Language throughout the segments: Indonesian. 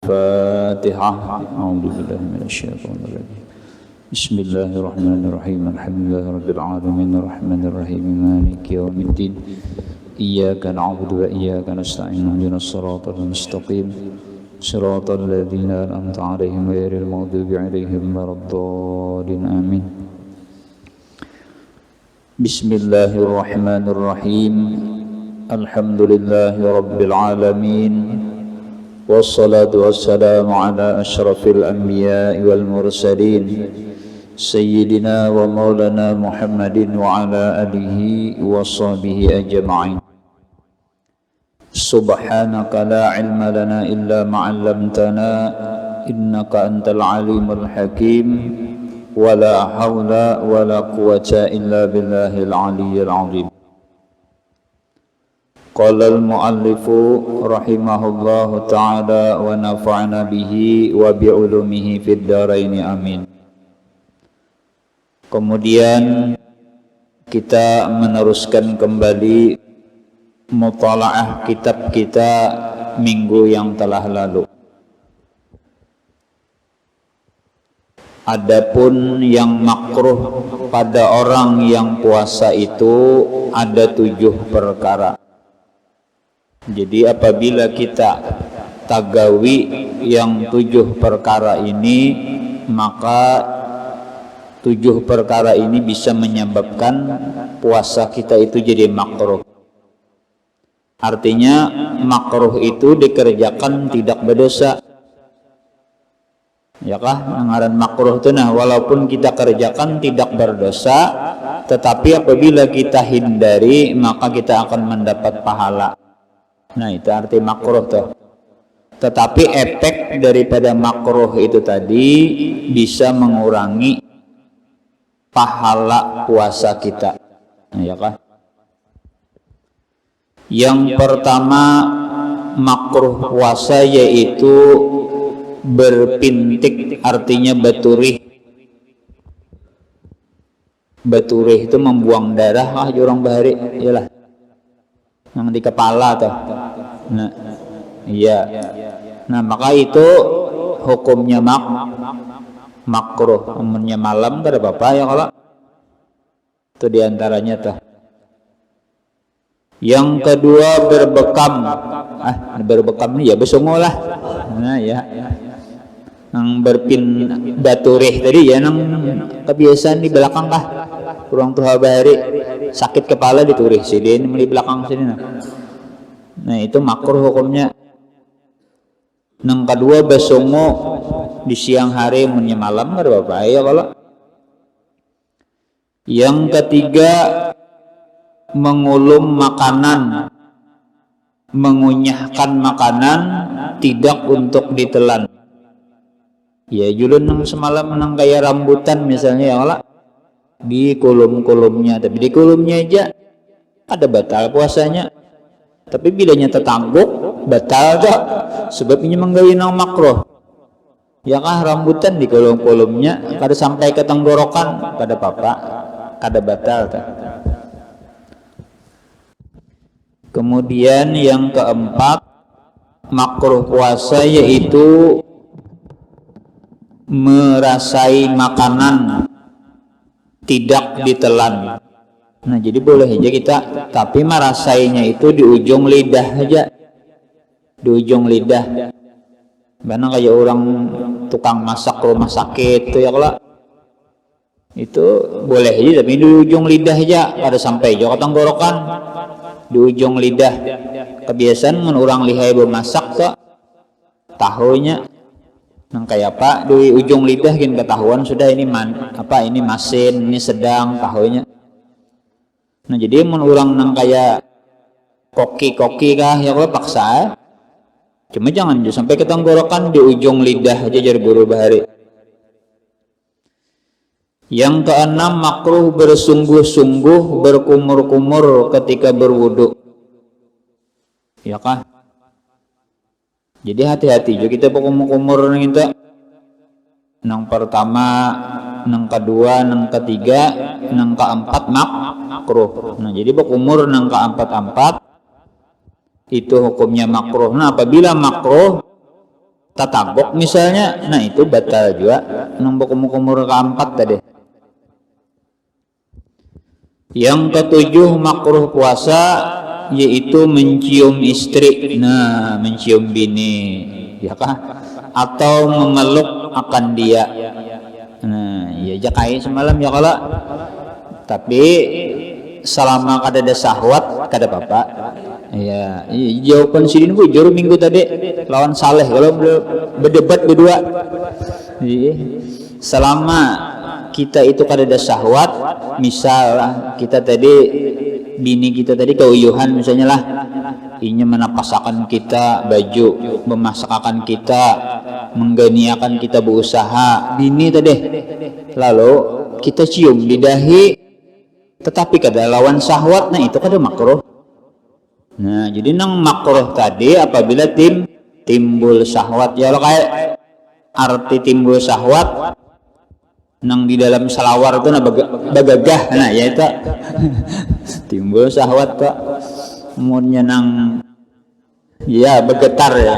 الفاتحة. أعوذ بالله من الشيطان الرجيم. بسم الله الرحمن الرحيم. الحمد لله رب العالمين الرحمن الرحيم مالك يوم الدين. إياك نعبد وإياك نستعين اهدنا الصراط المستقيم صراط الذين أنعمت عليهم غير المغضوب عليهم ولا الضالين آمين. بسم الله الرحمن الرحيم. الحمد لله رب العالمين والصلاة والسلام على أشرف الأنبياء والمرسلين سيدنا ومولانا محمد وعلى آله وصحبه أجمعين. سبحانك لا علم لنا إلا ما علمتنا إنك أنت العليم الحكيم ولا حول ولا قوة إلا بالله العلي العظيم. قال المؤلف رحمه الله تعالى ونفعنا به وبعلومه في الدارين amin. Kemudian kita meneruskan kembali mutalaah kitab kita minggu yang telah lalu. Adapun yang makruh pada orang yang puasa itu ada 7 perkara. Jadi apabila kita tagawi yang 7 perkara ini, maka 7 perkara ini bisa menyebabkan puasa kita itu jadi makruh. Artinya makruh itu dikerjakan tidak berdosa. Ya kah? Ngaran makruh itu nah walaupun kita kerjakan tidak berdosa, tetapi apabila kita hindari maka kita akan mendapat pahala. Nah itu arti makruh tuh. Tetapi efek daripada makruh itu tadi bisa mengurangi pahala puasa kita. Nah, ya kan? Yang pertama makruh puasa yaitu berpintik, artinya beturih. Beturih itu membuang darah jurang bahari, iyalah. Yang di kepala tuh. Nah, iya. Nah, maka itu hukumnya makruh. Umumnya malam kada apa-apa ya kalau itu diantaranya tuh. Yang kedua berbekam. Berbekam ya besongo lah. Nah, ya. Yang baturih tadi ya nang kebiasaan di belakang kah? Kurang tuh bahari sakit kepala diturih sini di belakang sini nah itu makruh hukumnya. Yang kedua besongo di siang hari munnya malam ada apa ya kalau. Yang ketiga mengulum makanan, mengunyahkan makanan tidak untuk ditelan. Ya julun nang semalam nang kayak rambutan misalnya ya kalau di kulum-kulumnya, tapi di kulumnya aja ada batal puasanya. Tapi bilanya tetangguk batal tak, sebab ini menggawi nang makruh. Ya kah rambutan di kulum-kulumnya kada sampai ke tenggorokan kada apa-apa, kada batal tak. Kemudian yang keempat makruh puasa yaitu merasai makanan tidak ditelan. Nah jadi boleh aja kita, tapi merasainya itu di ujung lidah aja, di ujung lidah. Karena kayak orang tukang masak rumah sakit tuh ya kalau itu boleh aja, tapi di ujung lidah aja, kada sampai juga tenggorokan, di ujung lidah. Kebiasaan men orang lihai bermasak tuh tahunya nang kayak apa di ujung lidah gin ketahuan sudah ini ini masin, ini sedang tahunya. Nah jadi mun urang nang kayak koki kah ya kalau paksa. Cuma jangan sampai ke tenggorokan, di ujung lidah aja jar guru bahari. Yang keenam makruh bersungguh-sungguh berkumur-kumur ketika berwudu. Ya kah? Jadi hati-hati juga kita berkumur-kumur kita. Nang pertama, nang kedua, nang ketiga, nang keempat makruh. Nah, jadi berkumur nang keempat-empat itu hukumnya makruh. Nah, apabila makruh tatagok misalnya, nah itu batal juga. Nambah kumur keempat tadi. Yang ketujuh makruh puasa yaitu mencium istri, nah mencium bini, ya kah? Atau memeluk akan dia. Nah, ya jakai semalam ya kalau. Tapi selama kada ada syahwat kada apa-apa. Ya, jawaban sidin bujur minggu tadi lawan Saleh kalau berdebat berdua. Iya. Selama kita itu kada ada syahwat, misal kita tadi bini kita tadi keuyuhan misalnya lah, inya menapasakan kita baju, memasakkan kita, mengganiakan kita berusaha, bini tadi. Lalu kita cium di dahi, tetapi kada lawan syahwat, nah itu kada makruh. Nah, jadi nang makruh tadi apabila timbul syahwat. Ya kayak arti timbul syahwat nang di dalam selawar itu nah bagagah, nah ya itu timbul syahwat kok. Umurnya nang ya bergetar ya.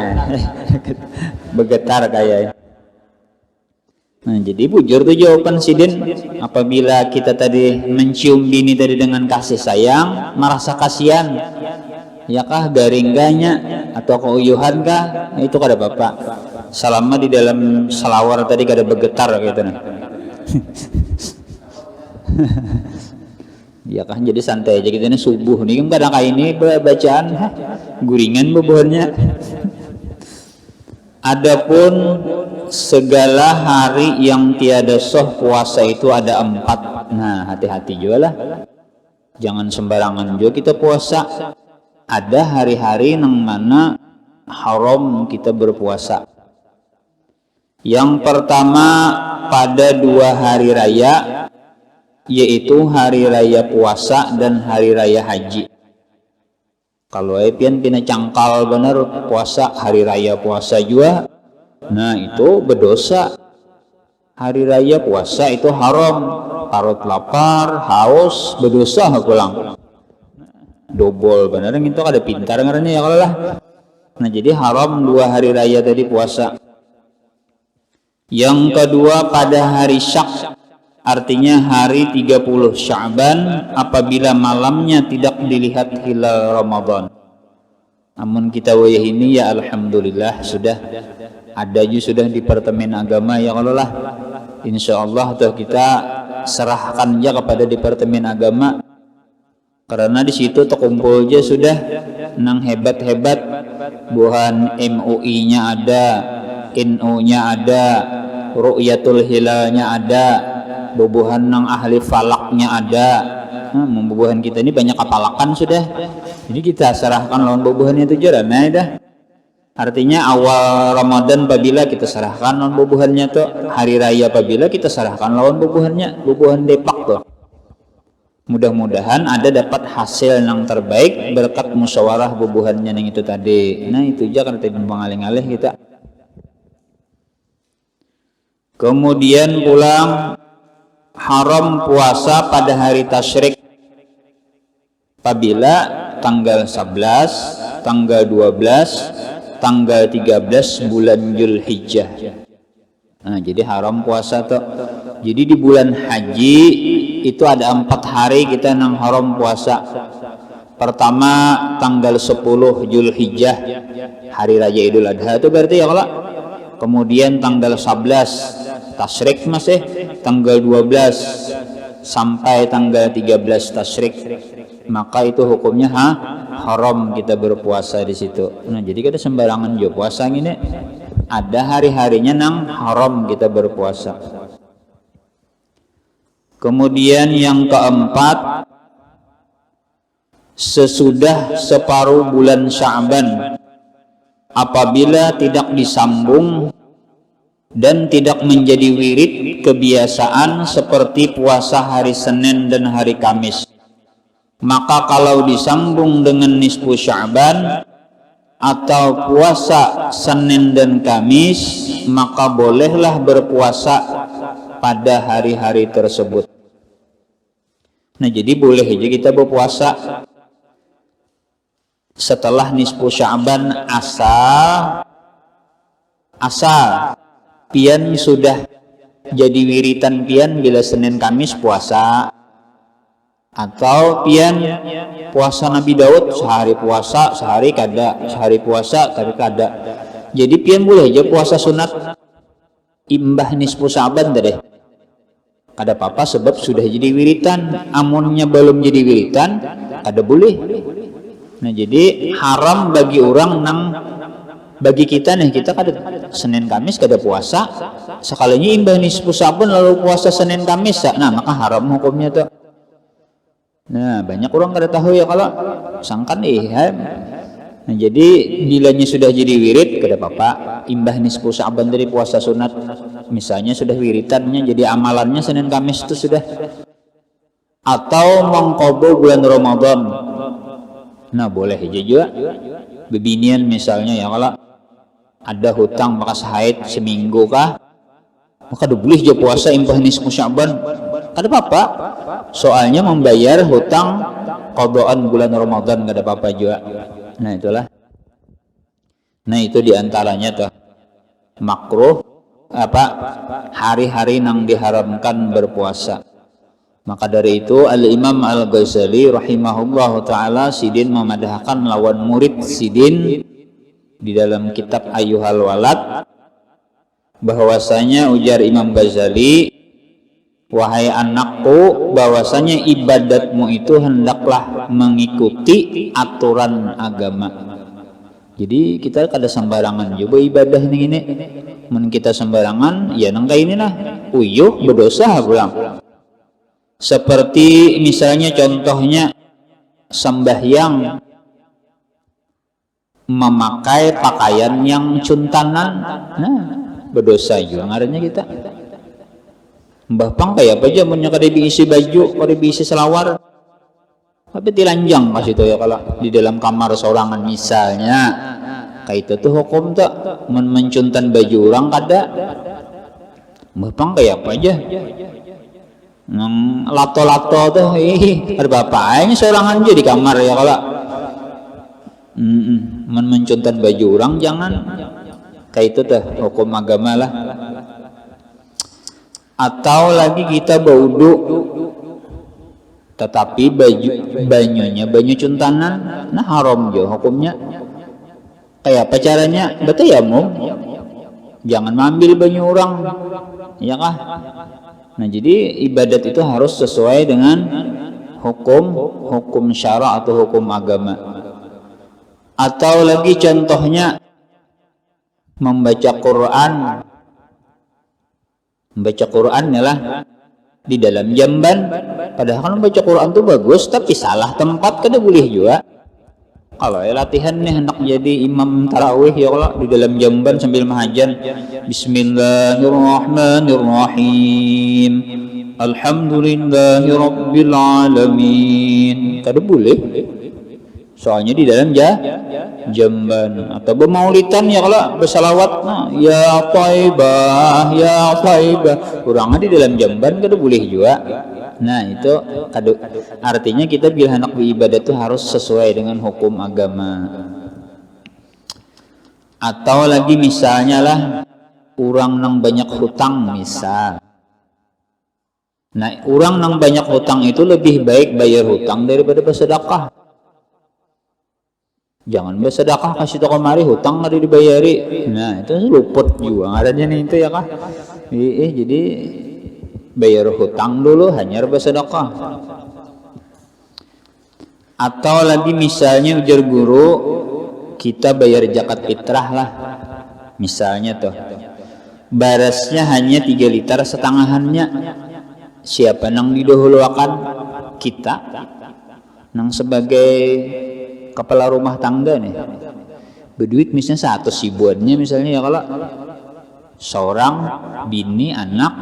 Bergetar kayak. Nah, jadi bujur tuh jawaban sidin apabila kita tadi mencium bini tadi dengan kasih sayang, merasa kasihan, ya kah garingganya atau keuyuhan kah, itu kada apa-apa. Selama di dalam selawar tadi kada bergetar gitu nah. Ya kah jadi santai aja kita ini subuh nih kadang kayak ini bacaan guringan bebuhannya. Adapun segala hari yang tiada soh puasa itu ada 4. Nah, hati-hati juga lah. Jangan sembarangan juga kita puasa. Ada hari-hari nang mana haram kita berpuasa. Yang pertama pada 2 hari raya, yaitu hari raya puasa dan hari raya haji. Kalau pian pina cangkal bener puasa hari raya puasa juga, nah itu berdosa. Hari raya puasa itu haram, parut lapar, haus, berdosa pulang. Dobol bener itu ada pintar ngarannya ya kalau lah. Nah jadi haram 2 hari raya tadi puasa. Yang kedua pada hari syak, artinya hari 30 Sya'ban apabila malamnya tidak dilihat hilal Ramadan. Namun kita wayah ini ya alhamdulillah sudah ada juga sudah di Departemen Agama ya kalau lah. Insyaallah tuh kita serahkan aja kepada Departemen Agama. Karena di situ terkumpul aja sudah nang hebat-hebat, buhan MUI-nya ada, NU-nya ada, Ru'yatul Hilalnya ada, bubuhan nang ahli falaknya ada. Nah, bubuhan kita ini banyak apalakan sudah. Jadi kita serahkan lawan bubuhannya itu jalan. Nah, dah. Artinya awal Ramadan apabila kita serahkan lawan bubuhannya tuh, hari raya apabila kita serahkan lawan bubuhannya, bubuhan depak tuh. Mudah-mudahan ada dapat hasil yang terbaik berkat musyawarah bubuhannya yang itu tadi. Nah, itu aja kan tadi mengalih-alih kita. Kemudian pulang haram puasa pada hari tasyrik apabila tanggal 11, tanggal 12, tanggal 13 bulan Zulhijjah. Nah, jadi haram puasa tuh. Jadi di bulan haji itu ada 4 hari kita nang haram puasa. Pertama tanggal 10 Zulhijjah, hari raya Idul Adha itu berarti ya kalau. Kemudian tanggal 11 tasyrik masih, tanggal 12 sampai tanggal 13 tasyrik, maka itu hukumnya haram kita berpuasa di situ. Nah, jadi kita sembarangan juga puasa ini, ada hari-harinya nang haram kita berpuasa. Kemudian yang keempat, sesudah separuh bulan Sya'ban apabila tidak disambung dan tidak menjadi wirid kebiasaan seperti puasa hari Senin dan hari Kamis, maka kalau disambung dengan nisfu Sya'ban atau puasa Senin dan Kamis, maka bolehlah berpuasa pada hari-hari tersebut. Nah, jadi boleh aja kita berpuasa setelah nisfu Sya'ban asal pian sudah jadi wiritan pian bila Senin Kamis puasa, atau pian puasa Nabi Daud sehari puasa sehari kada, sehari puasa tapi kada, jadi pian boleh aja puasa sunat imbah nisfu Sa'ban deh, kada apa-apa sebab sudah jadi wiritan. Amunnya belum jadi wiritan kada boleh. Nah jadi haram bagi orang nang bagi kita nih, kita kada Senin Kamis kada puasa, sekalinya imbah nisfu Sa'ban lalu puasa Senin Kamis, nah maka haram hukumnya tuh. Nah banyak orang kada tahu ya, kalau sangkan nah jadi bilanya sudah jadi wirid kada apa-apa imbah nisfu Sa'ban dari puasa sunat, misalnya sudah wiritannya jadi amalannya Senin Kamis itu sudah, atau mengqadha bulan Ramadan. Nah boleh aja juga bebinian misalnya ya, kalau ada hutang bekas haid seminggu kah, maka boleh aja puasa imbah nisfu Sa'ban, kada apa-apa, soalnya membayar hutang qadaan bulan Ramadan kada apa-apa juga. Nah itulah, nah itu diantaranya tuh makruh apa hari-hari nang diharamkan berpuasa. Maka dari itu Al-Imam Al-Ghazali rahimahullah ta'ala sidin memadahkan lawan murid sidin di dalam kitab Ayyuhal Walad, bahwasanya ujar Imam Ghazali, wahai anakku, bahwasanya ibadatmu itu hendaklah mengikuti aturan agama. Jadi kita kada sembarangan juga ibadah ini. Men kita sembarangan ya nang kayak ini lah uyuh berdosa pulang. Seperti misalnya contohnya sembahyang memakai pakaian yang cuntanan, nah berdosa juga ngarannya kita. Mbah pang kayak apa aja punya kada diisi baju, kada diisi selawar, tapi dilanjang pas itu ya, kalau di dalam kamar sorangan misalnya kayak itu tuh hukum tak mencuntan baju orang kada. Mbah pang kayak apa aja nang lato-lato tuh ada bapaknya sorangan aja di kamar ya, kalau mencuntan baju orang jangan kayak itu tuh hukum agama lah. Atau lagi kita baudu tetapi banyunya banyu cuntanan, nah haram juga hukumnya. Kayak apa caranya? Betul ya mu, jangan mengambil banyu orang ya kah. Nah jadi ibadat itu harus sesuai dengan hukum syara atau hukum agama. Atau lagi contohnya membaca Quran. Membaca Quran lah di dalam jamban, padahal kan membaca Quran tuh bagus, tapi salah tempat kada boleh juga. Kalau latihan nih hendak jadi imam tarawih ya, kalau di dalam jamban sambil mahajan Bismillahirrahmanirrahim Alhamdulillahirabbil alamin, kada boleh. Soalnya di dalam jamban. Atau bermaulidan ya, kalau bersalawat nah, ya Thaibah ya Thaibah, kurangnya di dalam jamban kada boleh juga. Nah itu artinya kita bila hendak beribadah itu harus sesuai dengan hukum agama. Atau lagi misalnya lah orang nang banyak hutang misal. Nah orang nang banyak hutang itu lebih baik bayar hutang daripada bersedekah. Jangan bersedekah kasih toko mari hutang ada dibayari. Nah itu luput juga ngarannya nih itu ya kah. Jadi bayar hutang dulu hanya bersedekah. Atau lagi misalnya ujar guru kita bayar zakat fitrah lah misalnya tuh barasnya hanya 3 liter setengahannya, siapa nang didahulukan? Kita nang sebagai kepala rumah tangga nih berduit misalnya 100 ribuannya misalnya ya, kalau seorang bini anak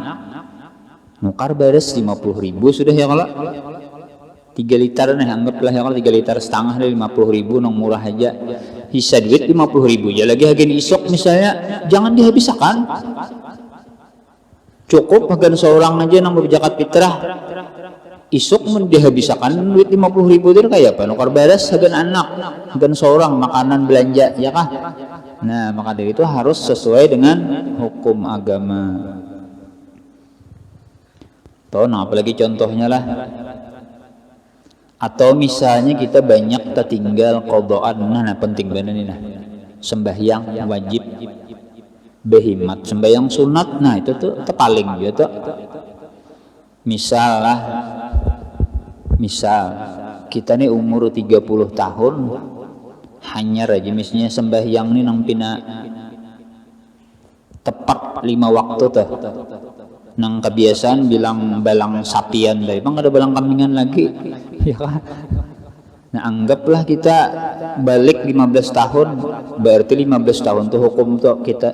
nukar baris 50.000 sudah ya, kalau 3 liter nih anggaplah ya, kalau 3 liter setengah dari 50.000 nong murah aja, sisa duit 50.000 ya lagi hagen isok misalnya, jangan dihabiskan, cukup hagen seorang aja nang berzakat fitrah isuk mun dihabiskan duit 50.000 itu kayak apa nukar baris hagen anak hagen seorang makanan belanja ya kah. Nah, maka dari itu harus sesuai dengan hukum agama. Tahu, nah apalagi contohnya lah. Atau misalnya kita banyak tertinggal qadaan, nah penting bener nih nah. Sembahyang wajib behimat, sembahyang sunat, nah itu tuh paling gitu. Misal kita nih umur 30 tahun hanya aja misalnya sembahyang nih nang pina tepat 5 waktu tuh. Nang kebiasaan bilang balang sapian dari bang ada balang kambingan lagi ya kan. Nah anggaplah kita balik 15 tahun, berarti 15 tahun tuh hukum tuh kita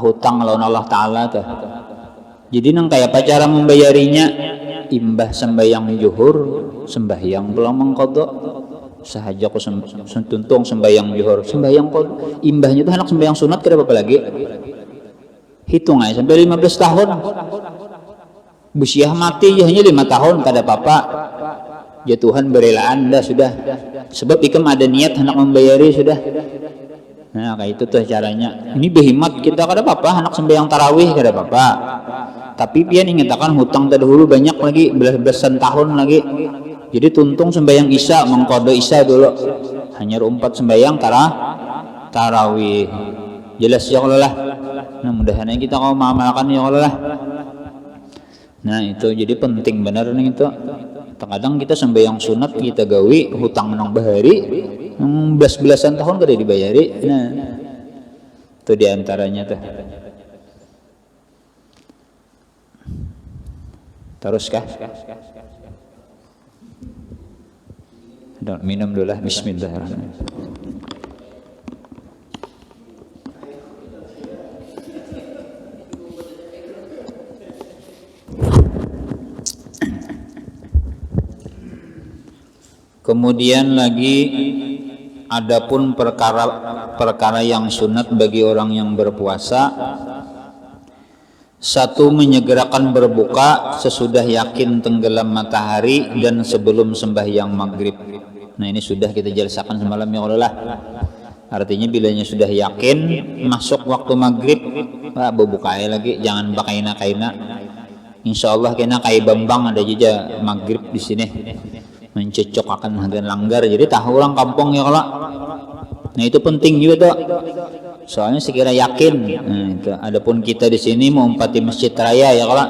hutang lawan Allah Ta'ala tuh. Jadi nang kayak apa cara membayarinya? Imbah sembahyang juhur, sembahyang pulang mengkodok sahaja aku tuntung sembahyang juhur, sembahyang kodok. Imbahnya tuh anak sembahyang sunat kira apa lagi? Hitung aja sampai 15 tahun. Busiah mati ya hanya 5 tahun kada apa-apa. Ya Tuhan berilah Anda sudah. Sebab ikam ada niat hendak membayari sudah. Nah kayak itu tuh caranya. Ini behimat kita kada apa-apa, anak sembahyang tarawih kada apa-apa. Tapi pian ingatakan hutang terdahulu banyak lagi, belasan tahun lagi. Jadi tuntung sembahyang isya, mengkodo isya dulu. Hanya 4 sembahyang tarawih. Jelas ya Allah lah. Nah mudah-mudahan kita mau mengamalkan ya Allah lah. Nah itu jadi penting benar nih itu. Terkadang kita sembahyang sunat kita gawi hutang nang bahari belas-belasan tahun kada dibayari. Nah itu diantaranya tuh. Terus kah? Minum dulu lah. Bismillahirrahmanirrahim. Kemudian lagi adapun perkara yang sunat bagi orang yang berpuasa. Satu, menyegerakan berbuka sesudah yakin tenggelam matahari dan sebelum sembahyang maghrib. Nah ini sudah kita jelaskan semalam ya Allah. Artinya bilanya sudah yakin masuk waktu maghrib, berbuka lagi, jangan bakaina-kaina. Insya Allah kena kai Bambang ada juga maghrib di sini. Mencocok akan harga langgar, jadi tahu orang kampung ya kalau. Nah itu penting juga tuh. Soalnya sekira yakin. Nah itu. Adapun kita di sini mau umpati masjid raya ya kalau.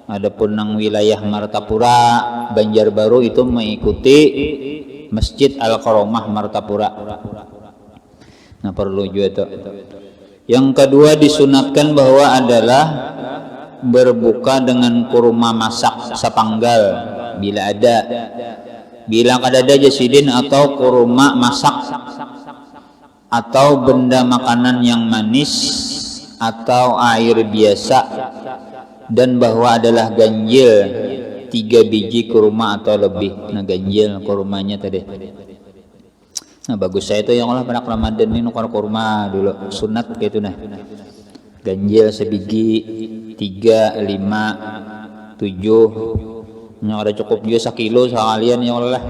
Adapun nang wilayah Martapura, Banjarbaru itu mengikuti Masjid Al-Karomah Martapura. Nah perlu juga tuh. Yang kedua disunatkan bahwa adalah berbuka dengan kurma masak sapanggal. Bila ada, bila kada ada jasidin atau kurma masak atau benda makanan yang manis atau air biasa, dan bahwa adalah ganjil 3 biji kurma atau lebih. Nah ganjil kurmanya tadi. Nah bagus saya itu yang olah pada Ramadan ini nukar kurma dulu sunat kayak itu nah. Ganjil sebiji 3, 5, 7. Yang ada cukup juga 1 kilo sekalian ya Allah.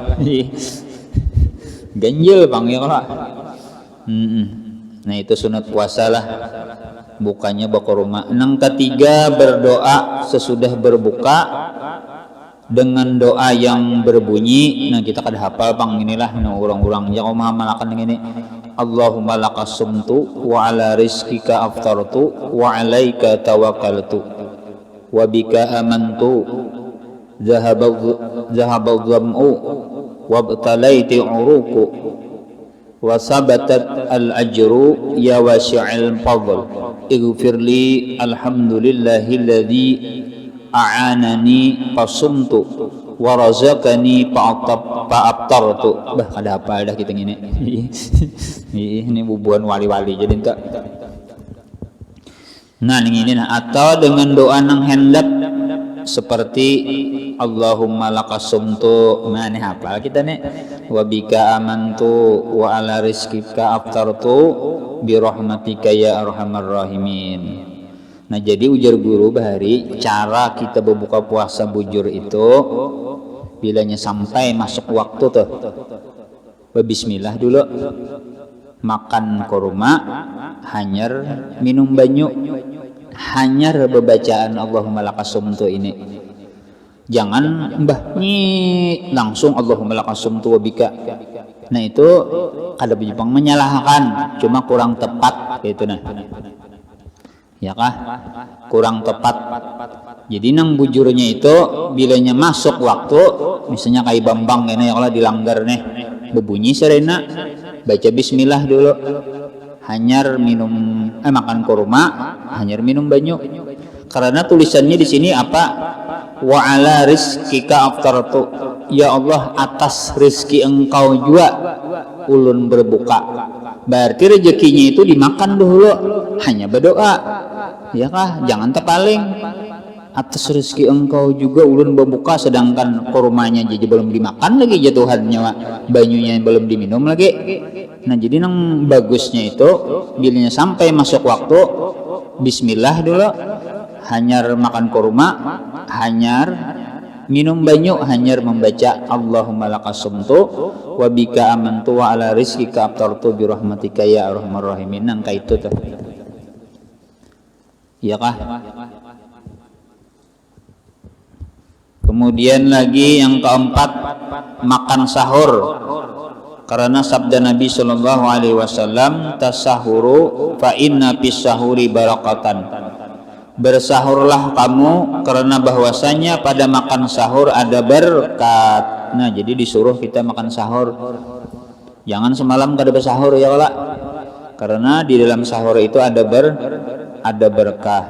Ganjil bang ya Allah. Nah itu sunat puasa lah. Bukannya bakurma. Yang ketiga berdoa sesudah berbuka dengan doa yang berbunyi. Nah kita kada hafal bang inilah. Nah orang-orang yang mengamalkan ini. Allahumma lakasumtu wa ala rizkika aftartu wa alaika tawakkaltu wa bika amantu zahabal dham'u wabtalaiti uruku wa sabatat al-ajru ya wasi'il fadl ighfirli alhamdulillahilladzi a'anani fasumtu wa razaqani fa'abtartu. Bah kada apa dah kita ini. Ini bubuhan wali-wali jadi enggak. Nah ini nah atau dengan doa nang hendak seperti Allahumma lakasumtu, mana hafal kita nih, wa bika amantu wa ala rizkika aftartu bi rahmatika ya arhamar rahimin. Nah jadi ujar guru bahari cara kita berbuka puasa bujur itu bilanya sampai masuk waktu tuh bismillah dulu. makan kurma, hanyar minum banyu, hanyar bebacaan Allahumma lakasumtu ini. Jangan mbah langsung Allahumma lakasumtu wabika. Nah itu kada Jepang menyalahkan, cuma kurang tepat gitu nah. Ya kah? Kurang tepat. Jadi nang bujurnya itu bilanya masuk waktu, misalnya kayak Bambang ini ya kalau dilanggar nih, bebunyi serena, baca bismillah dulu. Hanyar minum makan kurma, hanyar minum banyu. Karena tulisannya di sini apa? Wa ala rizkika aftartu. Ya Allah, atas rezeki engkau juga ulun berbuka. Berarti rezekinya itu dimakan dulu, hanya berdoa. Ya kah? Jangan terpaling. Atas rezeki engkau juga ulun berbuka, sedangkan kurmanya jadi belum dimakan lagi jatuhannya, banyunya belum diminum lagi. Nah jadi nang bagusnya itu bilanya sampai masuk waktu bismillah dulu, hanyar makan kurma, hanyar minum banyu, hanyar membaca Allahumma lakasumtu wa bika amantu wa ala rizkika aftartu bi rahmatika ya arhamar rahimin. Nang itu tuh. Iya kah? Kemudian lagi yang keempat, makan sahur. Karena sabda Nabi sallallahu alaihi wasallam, tasahuru fa inna fis sahuri barakatan. Bersahurlah kamu karena bahwasanya pada makan sahur ada berkat. Nah, jadi disuruh kita makan sahur. Jangan semalam kada bersahur ya Allah. Karena di dalam sahur itu ada berkah.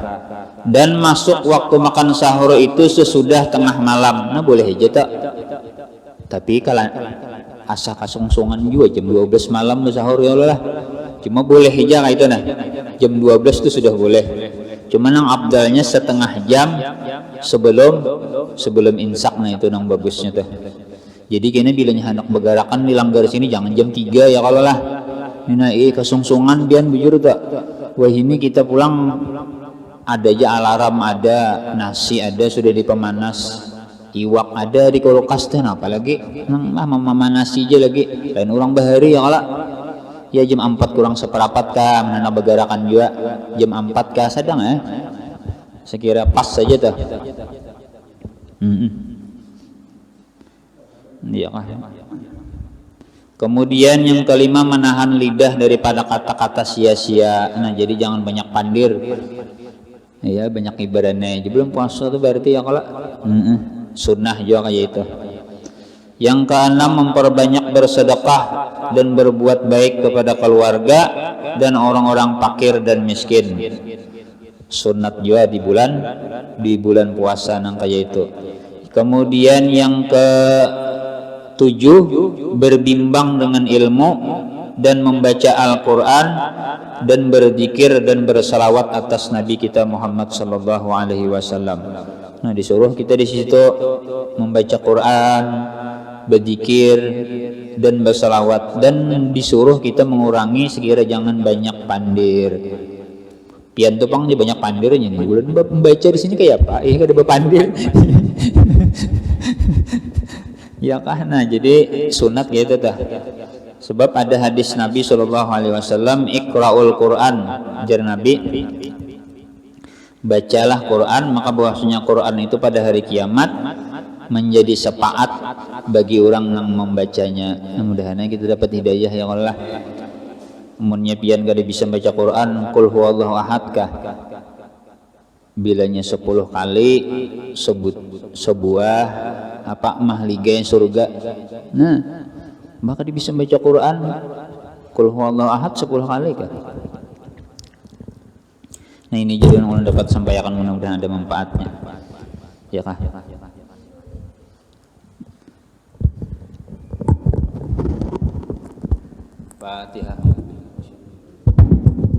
Dan masuk waktu makan sahur itu sesudah tengah malam. Nah, boleh aja tak. Tapi kalau asa kasungsungan juga jam 12 malam bersahur ya Allah. Cuma boleh aja kayak itu nah. Jam 12 itu sudah boleh. Cuma nang abdalnya setengah jam sebelum imsak. Nah itu nang bagusnya tuh. Jadi kayaknya bilanya hendak begarakan dilanggar sini jangan jam 3 ya kalau lah. Nah kesungsungan bian bujur tak. Wah ini kita pulang ada aja alarm, ada nasi, ada sudah dipemanas, iwak ada di kulkas teh, apalagi nang memanasi aja lagi. Lain orang bahari ya kalau. Ya jam 4 kurang seperempat kah, menana begarakan juga jam 4 kah sedang sekira pas saja tuh. Iya kah. Kemudian yang kelima, menahan lidah daripada kata-kata sia-sia. Nah jadi jangan banyak pandir. Ya banyak ibaratnya. Jadi belum puasa tuh berarti ya kalau sunnah juga kayak itu. Yang keenam, memperbanyak bersedekah dan berbuat baik kepada keluarga dan orang-orang fakir dan miskin. Sunat juga di bulan puasa nang kayak itu. Kemudian yang ke-7, berbimbang dengan ilmu dan membaca Al-Quran dan berzikir dan bersalawat atas Nabi kita Muhammad sallallahu alaihi wasallam. Nah disuruh kita di situ membaca Quran, berzikir dan bersalawat, dan disuruh kita mengurangi sekira jangan banyak pandir. Pian tupang di banyak pandirnya nih. Bulan membaca di sini kayak apa? Kada berpandir. Ya kah? Nah jadi sunat gitu dah. Sebab ada hadis Nabi sallallahu alaihi wasallam, iqra'ul Quran, jar Nabi, bacalah Quran, maka bahwasanya Quran itu pada hari kiamat menjadi syafaat bagi orang yang membacanya. Mudah-mudahan kita dapat hidayah ya Allah. Munnya pian kada bisa baca Quran, qul huwallahu ahad kah, bilanya 10 kali sebut sebuah apa mahliga yang surga. Nah maka dia bisa baca Quran qul huwallahu ahad 10 kali kah. Nah ini juga yang dapat sampaikan, mudah-mudahan ada manfaatnya ya kah. Fatihah.